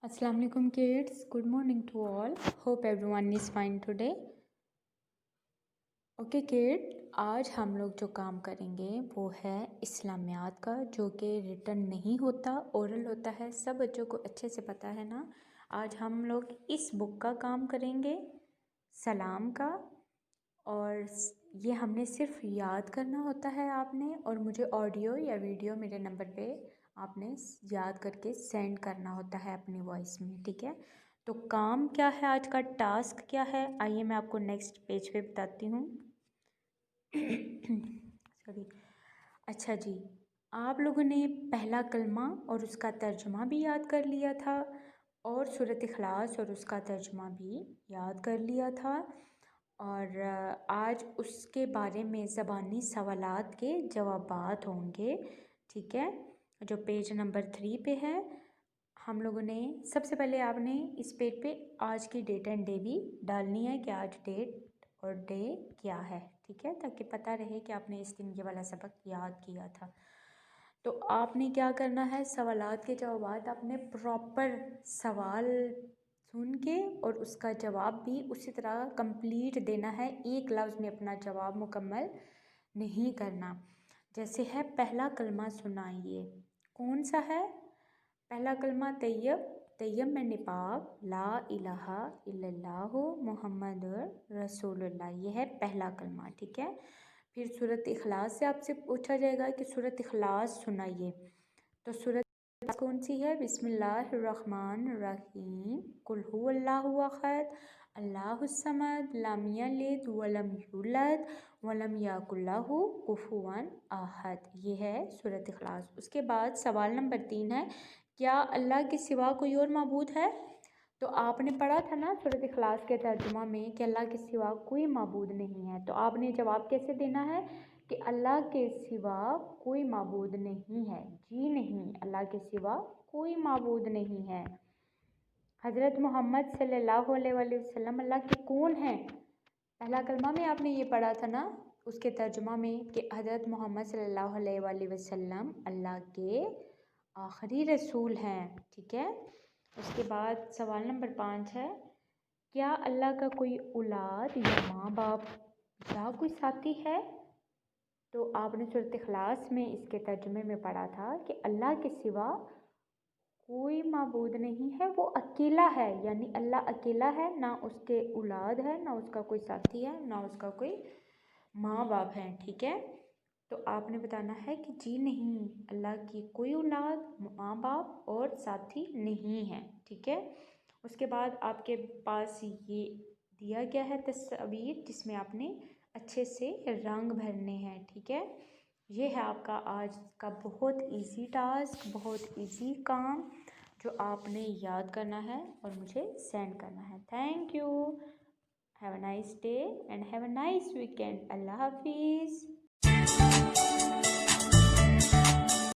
Assalamu alaikum kids. Good morning to all. Hope everyone is fine today. Okay kid, आज हम लोग जो काम करेंगे वो है इस्लामियात का, जो कि रिटन नहीं होता, ओरल होता है। सब बच्चों को अच्छे से पता है ना। आज हम लोग इस बुक का काम करेंगे, सलाम का, और ये हमने सिर्फ याद करना होता है आपने, और मुझे ऑडियो या वीडियो मेरे नंबर पे आपने याद करके सेंड करना होता है अपनी वॉइस में, ठीक है। तो काम क्या है, आज का टास्क क्या है, आइए मैं आपको नेक्स्ट पेज पे बताती हूँ। सॉरी। अच्छा जी, आप लोगों ने पहला कलमा और उसका तर्जुमा भी याद कर लिया था, और सूरत इखलास और उसका तर्जुमा भी याद कर लिया था, और आज उसके बारे में ज़बानी सवालात के जवाबात होंगे, ठीक है। जो पेज नंबर 3 पे है, हम लोगों ने सबसे पहले आपने इस पेज पे आज की डेट एंड डे भी डालनी है कि आज डेट और डे क्या है, ठीक है, ताकि पता रहे कि आपने इस दिन ये वाला सबक याद किया था। तो आपने क्या करना है, सवालात के जवाब आपने प्रॉपर सवाल सुन के और उसका जवाब भी उसी तरह कंप्लीट देना है, एक लफ्ज़ में अपना जवाब मुकम्मल नहीं करना। जैसे है पहला कलमा सुनाइए, कौन सा है पहला कलमा? तैयब, तैयब में निपाक, ला इलाहा इल्लल्लाहु मुहम्मदुर रसूलुल्लाह, ये है पहला कलमा, ठीक है। फिर सूरत इखलास से आपसे पूछा जाएगा कि सूरत इखलास सुनाइए, तो सूरत कौन सी है? बिस्मिल्लाहिर्रहमानिर्रहीम, कुल हुवल्लाहु अहद, अल्लाहुस समद, लम यलिद वलम यूलद वलम यकुल लहू कुफुवन अहद, ये है सूरत इखलास। उसके बाद सवाल नंबर 3 है, क्या अल्लाह के सिवा कोई और माबूद है? तो आपने पढ़ा था ना सूरत इखलास के तर्जुमा में कि अल्लाह के सिवा कोई माबूद नहीं है। तो आपने जवाब कैसे देना है कि अल्लाह के सिवा कोई माबूद नहीं है, जी नहीं, अल्लाह के सिवा कोई माबूद नहीं है। हज़रत मोहम्मद सल्लल्लाहु अलैहि वसल्लम अल्लाह के कौन हैं? पहला कलमा में आपने ये पढ़ा था ना, उसके तर्जुमा में कि हज़रत मोहम्मद सल्लल्लाहु अलैहि वसल्लम अल्लाह के आखिरी रसूल हैं, ठीक है। उसके बाद सवाल नंबर 5 है, क्या अल्लाह का कोई औलाद या माँ बाप या कोई साथी है? तो आपने सूरत इखलास में इसके तर्जुमे में पढ़ा था कि अल्लाह के सिवा कोई माबूद नहीं है, वो अकेला है, यानी अल्लाह अकेला है, ना उसके औलाद है, ना उसका कोई साथी है, ना उसका कोई माँ बाप है, ठीक है। तो आपने बताना है कि जी नहीं, अल्लाह की कोई औलाद, माँ बाप और साथी नहीं है, ठीक है। उसके बाद आपके पास ये दिया गया है तस्वीर, जिसमें आपने अच्छे से रंग भरने हैं, ठीक है। ये है आपका आज का बहुत इजी टास्क, बहुत इजी काम, जो आपने याद करना है और मुझे सेंड करना है। Thank you, have a nice day and have a nice weekend. अल्लाह हाफिज़।